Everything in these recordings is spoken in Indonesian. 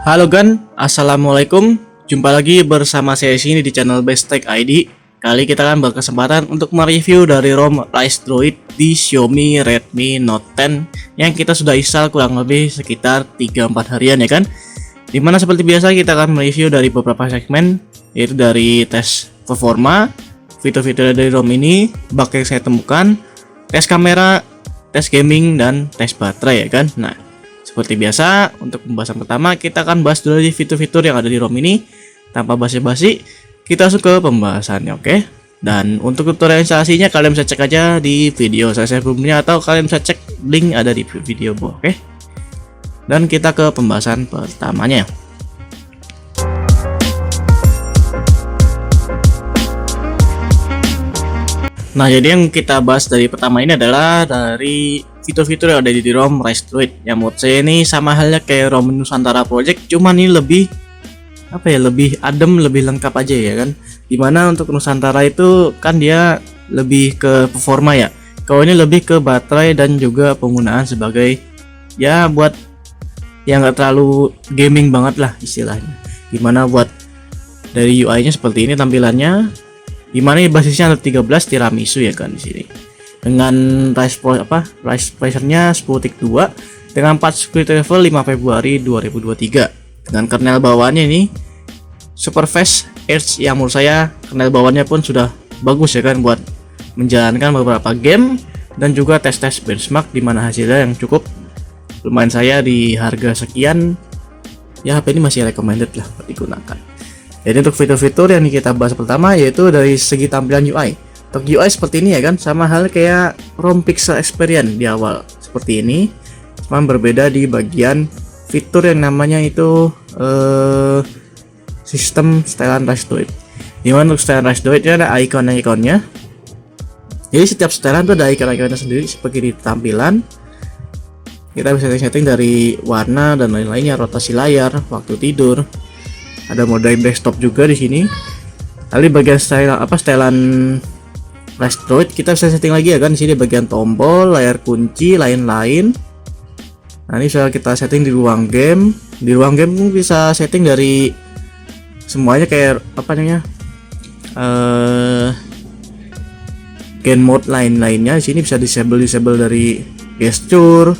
Halo Gan, Assalamualaikum. Jumpa lagi bersama saya sini di channel Best Tech ID. Kali kita akan berkesempatan untuk mereview dari ROM Rise Droid di Xiaomi Redmi Note 10 yang kita sudah install kurang lebih sekitar 3-4 harian ya kan. Dimana seperti biasa kita akan mereview dari beberapa segmen, yaitu dari tes performa, fitur-fitur dari ROM ini, bug yang saya temukan, tes kamera, tes gaming, dan tes baterai ya kan. Nah, seperti biasa, untuk pembahasan pertama kita akan bahas dulu di fitur-fitur yang ada di ROM ini. Tanpa basi-basi, kita langsung ke pembahasannya, oke? Dan untuk tutorial instalasinya kalian bisa cek aja di video saya sebelumnya, atau kalian bisa cek link ada di video bawah, oke? Dan kita ke pembahasan pertamanya. Nah, jadi yang kita bahas dari pertama ini adalah dari fitur-fitur yang ada di ROM Rise Droid. Yang menurut saya ini sama halnya kayak ROM Nusantara Project, cuman ini lebih lebih adem, lebih lengkap aja ya kan. Dimana untuk Nusantara itu kan dia lebih ke performa ya. Kalau ini lebih ke baterai dan juga penggunaan sebagai ya buat yang nggak terlalu gaming banget lah istilahnya. Dimana buat dari UI-nya seperti ini tampilannya. Dimana basisnya ada 13 tiramisu ya kan di sini. Dengan rise processor-nya 10.2 dengan 4 security level 5 Februari 2023. Dengan kernel bawaannya ini super fast Edge yang menurut saya kernel bawaannya pun sudah bagus ya kan buat menjalankan beberapa game dan juga tes-tes benchmark, dimana hasilnya yang cukup lumayan. Saya di harga sekian ya HP ini masih recommended lah buat digunakan. Jadi untuk fitur-fitur yang kita bahas pertama yaitu dari segi tampilan UI. Untuk UI seperti ini ya kan, sama hal kayak ROM Pixel Experience di awal seperti ini, cuma berbeda di bagian fitur yang namanya itu sistem setelan Rise Droid. Dimana untuk setelan Rise Droid ada icon-iconnya. Jadi setiap setelan itu ada icon-iconnya sendiri seperti di tampilan. Kita bisa setting dari warna dan lain-lainnya, rotasi layar, waktu tidur. Ada mode desktop juga di sini. Lalu bagian setelan Rise Droid kita bisa setting lagi ya kan, di sini bagian tombol, layar kunci, lain-lain. Nah, ini bisa kita setting di ruang game. Di ruang game bisa setting dari semuanya kayak game mode lain-lainnya. Di sini bisa disable dari gesture,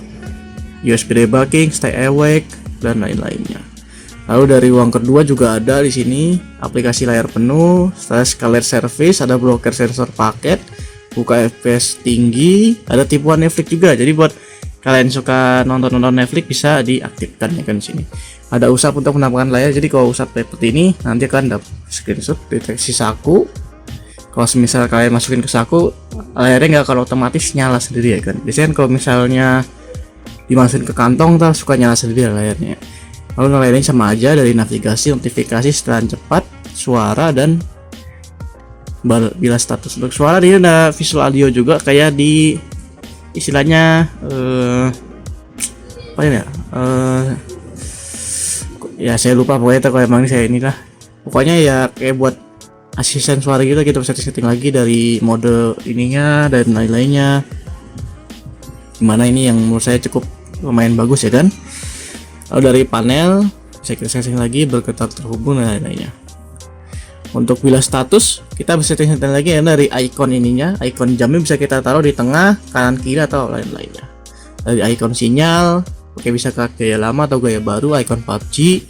USB debugging, stay awake, dan lain-lainnya. Lalu dari ruang kedua juga ada di sini aplikasi layar penuh, status color service, ada blocker sensor paket, buka FPS tinggi, ada tipuan Netflix juga. Jadi buat kalian suka nonton Netflix bisa diaktifkan ya kan di sini. Ada usap untuk menampilkan layar. Jadi kalau usap seperti ini nanti akan dapat screenshot deteksi saku. Kalau misal kalian masukin ke saku, layarnya nggak akan otomatis nyala sendiri ya kan. Biasanya kalau misalnya dimasukin ke kantong tuh suka nyala sendiri layarnya. Lalu lainnya sama aja dari navigasi, notifikasi, setelan cepat, suara, dan bila status. Untuk suara dia ada visual audio juga kayak di istilahnya ya saya lupa pokoknya kalau emang saya inilah pokoknya ya kayak buat asisten suara gitu, kita bisa setting lagi dari mode ininya dan lain-lainnya. Dimana ini yang menurut saya cukup lumayan bagus ya kan. Lalu dari panel bisa kita setting lagi bergetar terhubung dan lain-lainnya. Untuk bila status kita bisa setting lagi ya dari icon ininya, icon jamnya bisa kita taruh di tengah, kanan, kiri, atau lain-lainnya. Dari icon sinyal, oke, bisa ke gaya lama atau gaya baru, icon PUBG.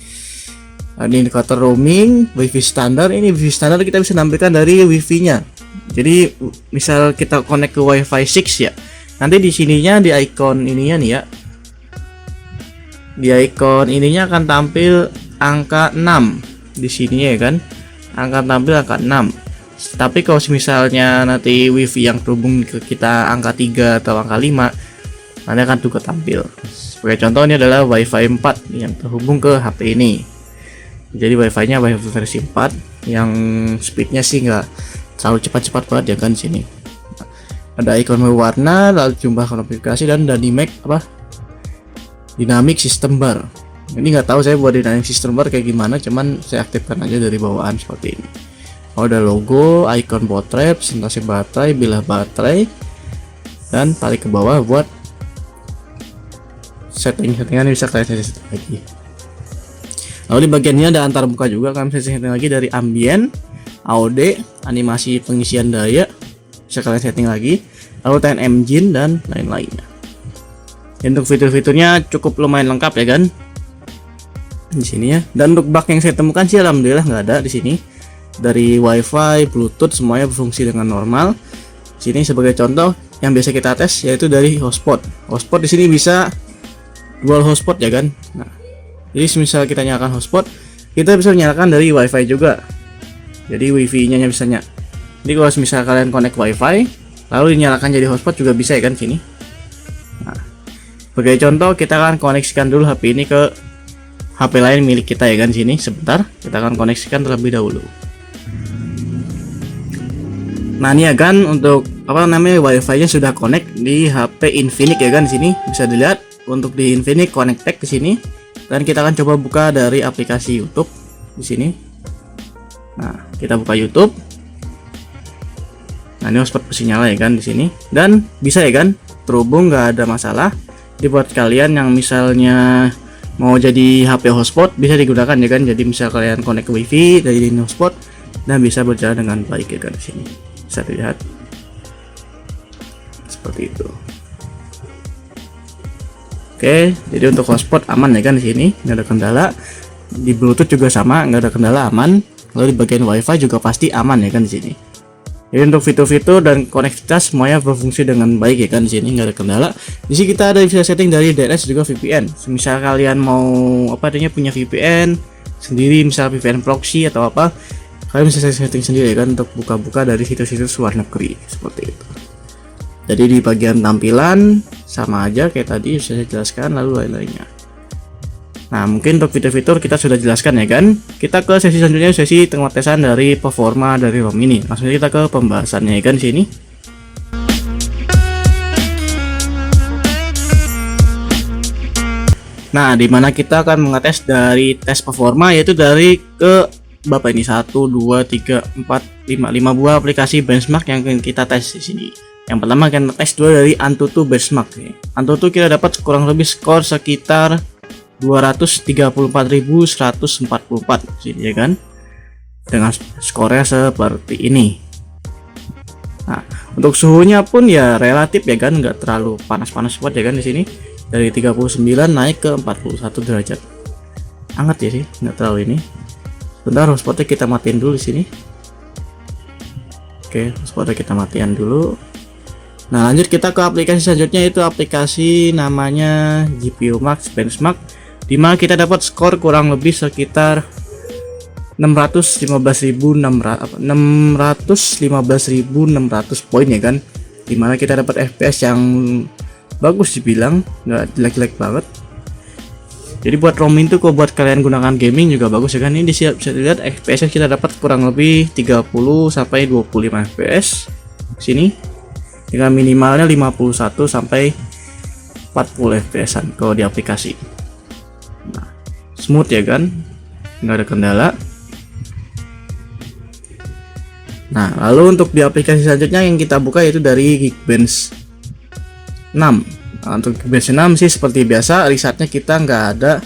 Ada indikator roaming, wifi standar. Ini wifi standar kita bisa nampilkan dari wifi-nya. Jadi misal kita connect ke wifi 6 ya, nanti di sininya di icon ininya nih ya, di icon ininya akan tampil angka 6 di sini ya kan, akan tampil angka 6. Tapi kalau misalnya nanti wifi yang terhubung ke kita angka 3 atau angka 5, nanti akan juga tampil. Sebagai contoh ini adalah wifi 4 yang terhubung ke HP ini. Jadi wifi nya wifi versi 4 yang speednya sih nggak terlalu cepat-cepat banget ya kan di sini. Ada ikon warna, lalu jumlah notifikasi, dan dynamic system bar. Ini nggak tahu saya buat dynamic system bar kayak gimana, cuman saya aktifkan aja dari bawaan seperti ini. Ada logo, icon potret, presentasi baterai, bilah baterai, dan tarik ke bawah buat settingan bisa kalian setting lagi. Lalu di bagian ini ada antar buka juga, kalian bisa setting lagi dari ambient, AOD, animasi pengisian daya, bisa kalian setting lagi, lalu time engine dan lain-lainnya. Untuk fitur-fiturnya cukup lumayan lengkap ya kan di sini ya. Dan untuk bug yang saya temukan sih alhamdulillah nggak ada di sini. Dari WiFi, Bluetooth semuanya berfungsi dengan normal. Sini sebagai contoh yang biasa kita tes yaitu dari hotspot. Hotspot di sini bisa dual hotspot ya kan. Nah, jadi misal kita nyalakan hotspot, kita bisa menyalakan dari WiFi juga. Jadi WiFi-nya bisa nyala. Jadi kalau misal kalian connect WiFi, lalu dinyalakan jadi hotspot juga bisa ya kan sini. Nah, sebagai contoh kita akan koneksikan dulu HP ini ke HP lain milik kita ya kan sini. Sebentar, kita akan koneksikan terlebih dahulu. Nah ini ya kan untuk apa namanya WiFi-nya sudah connect di HP Infinix ya kan di sini bisa dilihat untuk di Infinix Connect Tag di sini. Dan kita akan coba buka dari aplikasi YouTube di sini. Nah kita buka YouTube. Nah ini hotspot masih nyala ya kan di sini dan bisa ya kan terhubung nggak ada masalah. Jadi buat kalian yang misalnya mau jadi HP hotspot bisa digunakan ya kan. Jadi misal kalian connect ke WiFi dari hotspot dan bisa berjalan dengan baik ya kan di sini. Bisa dilihat seperti itu. Oke, jadi untuk hotspot aman ya kan di sini, nggak ada kendala. Di Bluetooth juga sama, nggak ada kendala, aman. Lalu di bagian WiFi juga pasti aman ya kan di sini. Jadi untuk fitur-fitur dan konektivitas semuanya berfungsi dengan baik ya kan di sini, nggak ada kendala. Di sini kita ada bisa setting dari DNS juga VPN. Misal kalian mau apa adanya punya VPN sendiri, misal VPN proxy atau apa, kalian bisa setting sendiri ya kan untuk buka-buka dari situs-situs luar negeri seperti itu. Jadi di bagian tampilan sama aja kayak tadi bisa saya jelaskan, lalu lain-lainnya. Nah mungkin untuk fitur-fitur kita sudah jelaskan ya kan. Kita ke sesi selanjutnya, sesi pengetesan dari performa dari ROM ini. Langsung kita ke pembahasannya ya kan di sini. Nah dimana kita akan mengetes dari tes performa yaitu dari ke Bapak ini 1, 2, 3, 4, 5 buah aplikasi benchmark yang kita tes di sini. Yang pertama kita tes dua dari Antutu benchmark. Antutu kita dapat kurang lebih skor sekitar 234.144 sini ya kan. Dengan skornya seperti ini. Nah, untuk suhunya pun ya relatif ya kan, nggak terlalu panas-panas banget ya kan di sini. Dari 39 naik ke 41 derajat. Hangat ya sih, nggak terlalu ini. Bentar, hotspotnya kita matiin dulu di sini. Oke, hotspotnya kita matikan dulu. Nah, lanjut kita ke aplikasi selanjutnya, itu aplikasi namanya GPU Max Benchmark, dimana kita dapat skor kurang lebih sekitar 615.600 poin ya kan, dimana kita dapat FPS yang bagus dibilang, nggak jelek-jelek banget. Jadi buat ROM itu kok buat kalian gunakan gaming juga bagus ya kan. Ini bisa dilihat FPS kita dapat kurang lebih 30 sampai 25 FPS sini, dengan minimalnya 51 sampai 40 FPS kalau di aplikasi. Nah, smooth ya kan, nggak ada kendala. Nah lalu untuk di aplikasi selanjutnya yang kita buka yaitu dari Geekbench 6. Nah, untuk Geekbench 6 sih seperti biasa risetnya kita nggak ada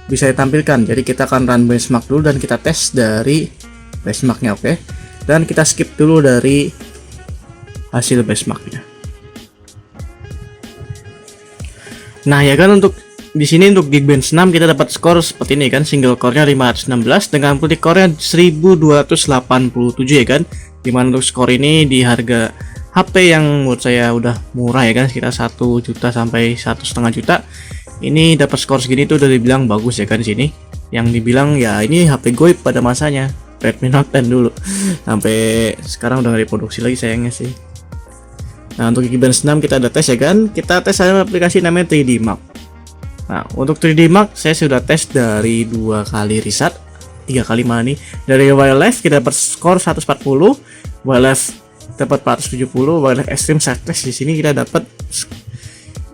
bisa ditampilkan, jadi kita akan run benchmark dulu dan kita tes dari benchmarknya. Oke, dan kita skip dulu dari hasil benchmarknya. Nah ya kan, untuk di sini untuk Geekbench 6 kita dapat skor seperti ini kan, single core-nya 516 dengan multi-core-nya 1287 ya kan. Dimana untuk skor ini di harga HP yang menurut saya udah murah ya kan, sekitar 1 juta sampai 1,5 juta. Ini dapat skor segini tuh udah dibilang bagus ya kan di sini. Yang dibilang ya ini HP goib pada masanya, Redmi Note 10 dulu. Sampai sekarang udah nggak diproduksi lagi sayangnya sih. Nah untuk Geekbench 6 kita udah tes ya kan. Kita tes sama aplikasi namanya 3D Mark. Nah untuk 3D Mark saya sudah tes dari 2 kali riset, 3 kali malah nih. Dari Wildlife kita dapat skor 140, Wildlife dapat 470, Wildlife Extreme Success di sini kita dapat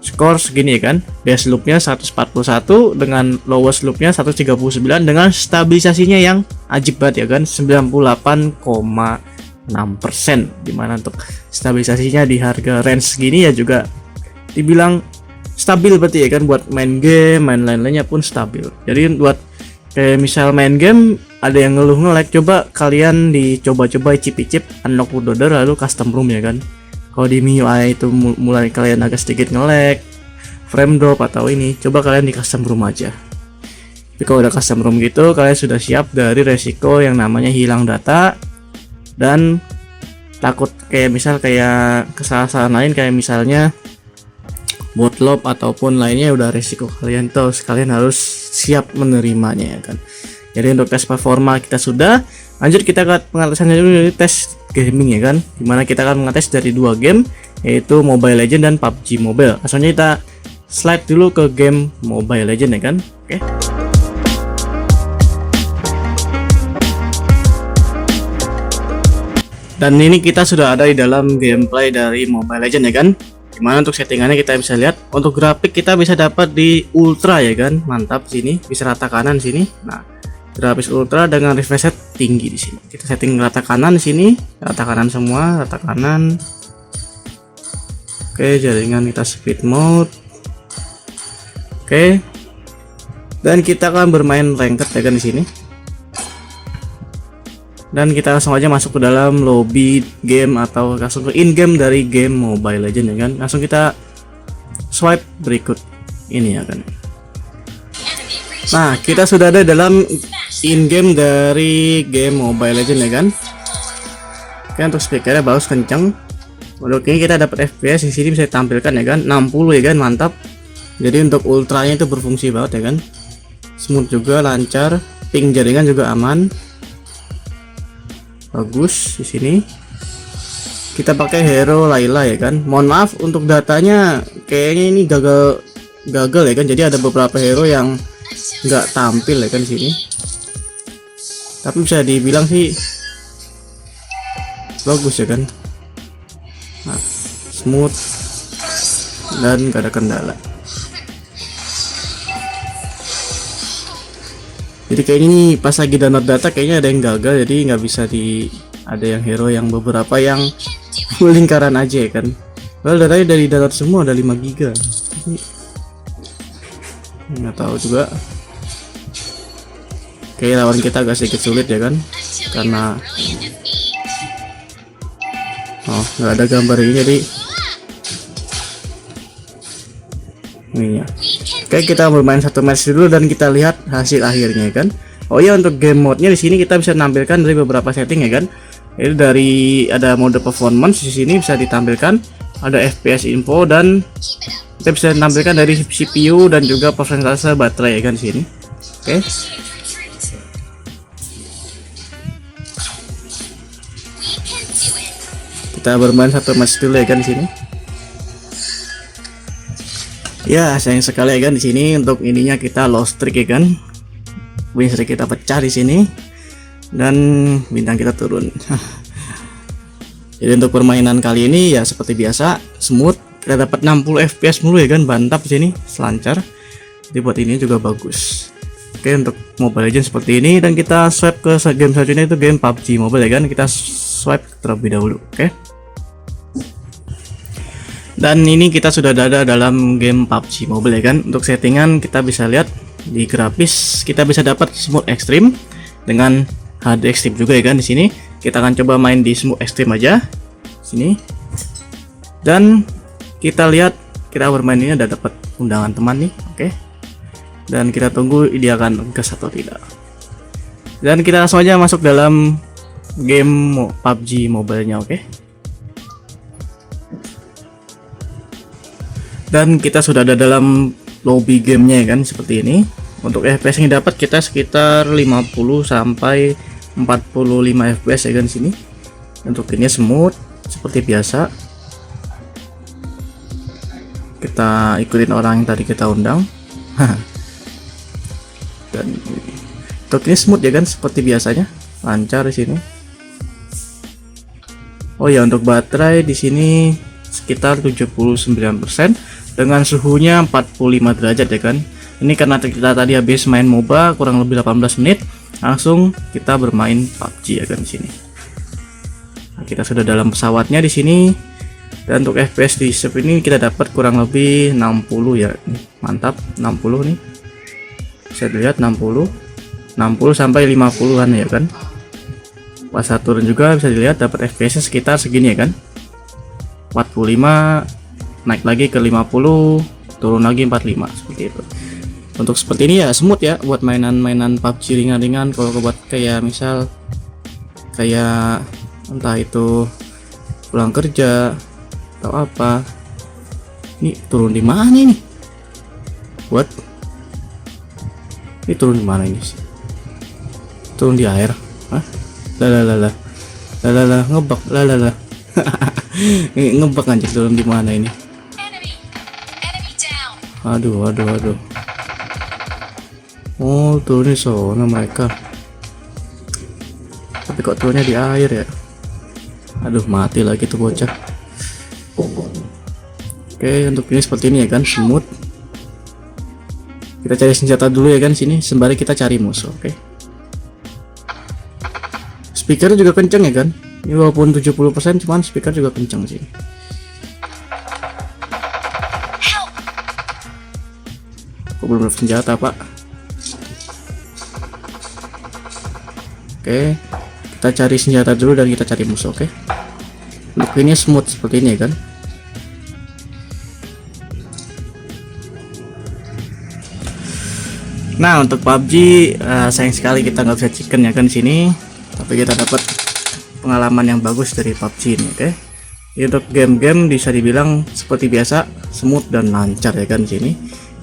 skor segini ya kan. Base loopnya 141 dengan lowest loopnya 139 dengan stabilisasinya yang ajib banget ya kan, 98,6%. Dimana untuk stabilisasinya di harga range segini ya juga dibilang stabil berarti ya kan, buat main game, main lain-lainnya pun stabil. Jadi buat Kayak misal main game ada yang ngeluh nge-lag, coba kalian dicoba-coba icip-icip unlock bootloader lalu custom ROM ya kan. Kalau di MIUI itu mulai kalian agak sedikit nge-lag, frame drop atau ini, coba kalian di custom ROM aja. Tapi kalau udah custom ROM gitu, kalian sudah siap dari resiko yang namanya hilang data dan takut kayak misal kayak kesalahan lain, kayak misalnya bootloop ataupun lainnya, udah resiko kalian tuh, kalian harus siap menerimanya ya kan. Jadi untuk tes performa kita sudah, lanjut kita ke pengetesannya dulu dari tes gaming ya kan, dimana kita akan mengetes dari dua game, yaitu Mobile Legends dan PUBG Mobile. Langsungnya kita slide dulu ke game Mobile Legends ya kan. Oke. Dan ini kita sudah ada di dalam gameplay dari Mobile Legends ya kan. Dimana untuk settingannya kita bisa lihat, untuk grafik kita bisa dapat di ultra ya kan, mantap. Sini bisa rata kanan sini. Nah, grafis ultra dengan refresh rate tinggi di sini. Kita setting rata kanan di sini, rata kanan semua, rata kanan. Oke, jaringan kita speed mode. Oke. Dan kita akan bermain ranked ya kan di sini. Dan kita langsung aja masuk ke dalam lobby game atau langsung ke in game dari game Mobile Legends ya kan. Langsung kita swipe berikut ini ya kan. Nah, kita sudah ada dalam in game dari game Mobile Legends ya kan. Oke, untuk speakernya bagus kenceng. Untuk ini kita dapat FPS di sini bisa ditampilkan ya kan, 60 ya kan, mantap. Jadi untuk ultranya itu berfungsi banget ya kan. Smooth juga, lancar, ping jaringan juga aman. Bagus di sini. Kita pakai hero Layla ya kan. Mohon maaf untuk datanya kayaknya ini gagal ya kan. Jadi ada beberapa hero yang nggak tampil ya kan di sini. Tapi bisa dibilang sih bagus ya kan. Nah, smooth dan gak ada kendala. Jadi kayaknya nih pas lagi download data kayaknya ada yang gagal, jadi nggak bisa ada yang hero yang beberapa yang lingkaran aja ya kan. Well, datanya dari download semua ada 5 giga. Nggak tahu juga. Kayak lawan kita agak sedikit sulit ya kan, karena nggak ada gambar ini jadi ini ya. Oke, kita bermain satu match dulu dan kita lihat hasil akhirnya kan. Oh ya, untuk game mode-nya di sini kita bisa menampilkan dari beberapa setting ya kan. Itu dari ada mode performance di sini bisa ditampilkan, ada FPS info, dan kita bisa menampilkan dari CPU dan juga persentase baterai ya kan di sini. Oke. Kita bermain satu match dulu ya kan di sini. Ya, sayang sekali ya kan di sini untuk ininya kita lost streak ya kan. Win streak kita pecah di sini dan bintang kita turun. Jadi untuk permainan kali ini ya seperti biasa, smooth. Kita dapat 60 FPS mulu ya kan, mantap di sini, selancar. Jadi buat ini juga bagus. Oke, untuk Mobile Legends seperti ini, dan kita swipe ke game selanjutnya itu game PUBG Mobile ya kan. Kita swipe terlebih dahulu. Oke. Dan ini kita sudah ada dalam game PUBG Mobile ya kan. Untuk settingan kita bisa lihat di grafis kita bisa dapat smooth extreme dengan HD extreme juga ya kan di sini. Kita akan coba main di smooth extreme aja sini. Dan kita lihat kita bermain ini udah dapat undangan teman nih. Oke. Dan kita tunggu dia akan gas atau tidak. Dan kita langsung aja masuk dalam game PUBG Mobile-nya, oke. Dan kita sudah ada dalam lobby gamenya ya kan, seperti ini. Untuk FPS yang dapat kita sekitar 50 sampai 45 FPS ya kan di sini. Untuk ini smooth seperti biasa. Kita ikutin orang yang tadi kita undang. Dan untuk ini smooth ya kan, seperti biasanya, lancar di sini. Oh ya, untuk baterai di sini sekitar 79% dengan suhunya 45 derajat ya kan. Ini karena kita tadi habis main MOBA kurang lebih 18 menit, langsung kita bermain PUBG ya kan di sini. Nah, kita sudah dalam pesawatnya di sini. Dan untuk FPS di sub ini kita dapat kurang lebih 60 ya. Mantap, 60 nih. Bisa dilihat 60. 60 sampai 50-an ya kan. Pas saat turun juga bisa dilihat dapat FPS sekitar segini ya kan, 45, naik lagi ke 50, turun lagi 45 seperti itu. Untuk seperti ini ya smooth ya buat mainan-mainan PUBG ringan-ringan. Kalau buat kayak misal kayak entah itu pulang kerja atau apa. Ini turun di mana ini? Buat ini turun di mana ini sih? Turun di air? Hah? Lah ngebak lah. Ngebak anjir, turun di mana ini? Aduh. Oh, turun di sana mereka. Tapi kok turunnya di air ya? Aduh, mati lagi tuh bocah. Oke, untuk ini seperti ini ya kan, smooth. Kita cari senjata dulu ya kan sini, sembari kita cari musuh. Oke. Speaker juga kenceng ya kan. Ini walaupun 70% cuman speaker juga kenceng sih. Kok belum dapat senjata pak? Oke, kita cari senjata dulu dan kita cari musuh. Oke. Untuk ini smooth seperti ini ya kan. Nah untuk PUBG sayang sekali kita nggak bisa chicken ya kan di sini. Tapi kita dapat pengalaman yang bagus dari PUBG ini. Oke. Jadi untuk game-game bisa dibilang seperti biasa smooth dan lancar ya kan di sini.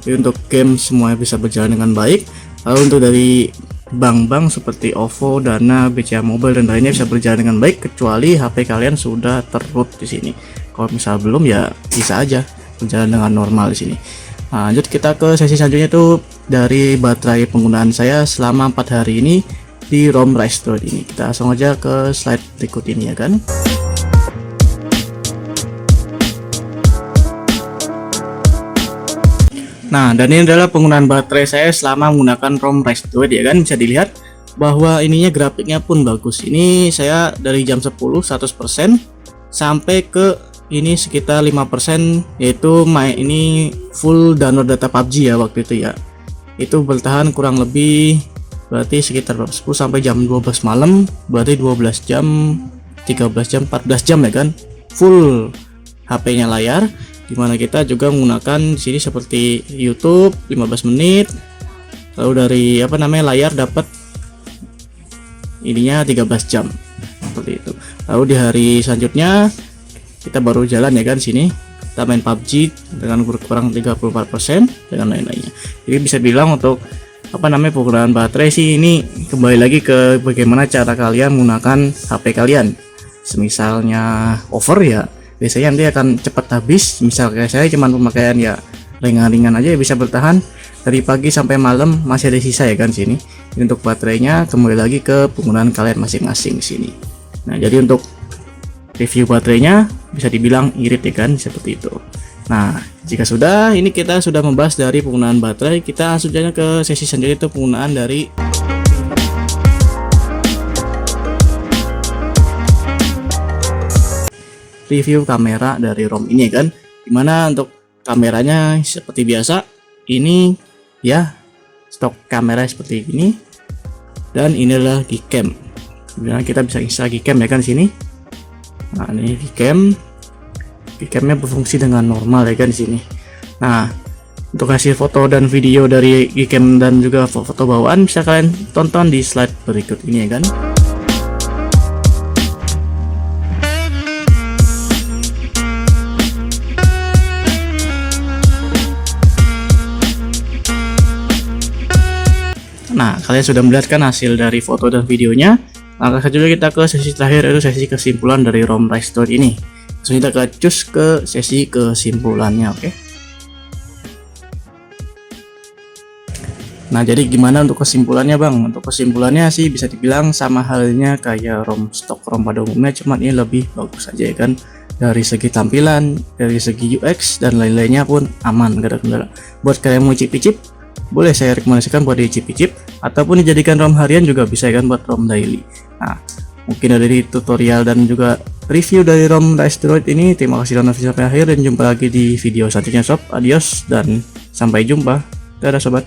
Jadi untuk game semuanya bisa berjalan dengan baik. Lalu untuk dari bank-bank seperti OVO, Dana, BCA Mobile dan lainnya bisa berjalan dengan baik kecuali HP kalian sudah terroot di sini. Kalau misal belum ya bisa aja berjalan dengan normal di sini. Nah, lanjut kita ke sesi selanjutnya tuh dari baterai penggunaan saya selama 4 hari ini di ROM Rise Droid ini. Kita langsung aja ke slide berikut ini ya kan. Nah, dan ini adalah penggunaan baterai saya selama menggunakan ROM Rise Droid ya kan. Bisa dilihat bahwa ininya grafiknya pun bagus. Ini saya dari jam 10 100% sampai ke ini sekitar 5%, yaitu ini full download data PUBG ya waktu itu ya. Itu bertahan kurang lebih berarti sekitar 10 sampai jam 12 malam, berarti 12 jam, 13 jam, 14 jam ya kan. Full HP-nya layar, dimana kita juga menggunakan di sini seperti YouTube 15 menit. Lalu dari layar dapat ininya 13 jam seperti itu. Lalu di hari selanjutnya kita baru jalan ya kan sini, kita main PUBG dengan kurang 34% dengan lain-lainnya. Jadi bisa bilang untuk penggunaan baterai sih ini kembali lagi ke bagaimana cara kalian menggunakan HP kalian. Semisalnya over ya biasanya nanti akan cepat habis. Misal kayak saya cuman pemakaian ya ringan-ringan aja ya bisa bertahan dari pagi sampai malam, masih ada sisa ya kan sini. Untuk baterainya kembali lagi ke penggunaan kalian masing-masing sini. Nah, jadi untuk review baterainya bisa dibilang irit ya kan, seperti itu. Nah, jika sudah, ini kita sudah membahas dari penggunaan baterai, kita langsung aja ke sesi selanjutnya, itu penggunaan dari review kamera dari ROM ini kan. Dimana untuk kameranya seperti biasa, ini ya stok kamera seperti ini, dan inilah Gcam. Kemudian kita bisa install Gcam ya kan sini. Nah, ini Gcamnya berfungsi dengan normal ya kan di sini. Nah, untuk hasil foto dan video dari Gcam dan juga foto bawaan bisa kalian tonton di slide berikut ini ya kan. Nah, kalian sudah melihat kan hasil dari foto dan videonya. Langkah selanjutnya kita ke sesi terakhir, yaitu sesi kesimpulan dari ROM Rise Droid ini. Langsung kita cus ke sesi kesimpulannya, oke? Nah, jadi gimana untuk kesimpulannya bang? Untuk kesimpulannya sih bisa dibilang sama halnya kayak ROM stok ROM pada umumnya, cuman ini lebih bagus aja ya kan. Dari segi tampilan, dari segi UX dan lain-lainnya pun aman, gak ada kendala. Buat kalian mau icip-icip, boleh saya rekomendasikan buat diicip-icip, ataupun dijadikan ROM harian juga bisa ya kan, buat ROM daily. Nah, mungkin dari tutorial dan juga review dari ROM Rise Droid ini. Terima kasih sudah nonton sampai akhir dan jumpa lagi di video selanjutnya sob. Adios dan sampai jumpa. Dadah sobat.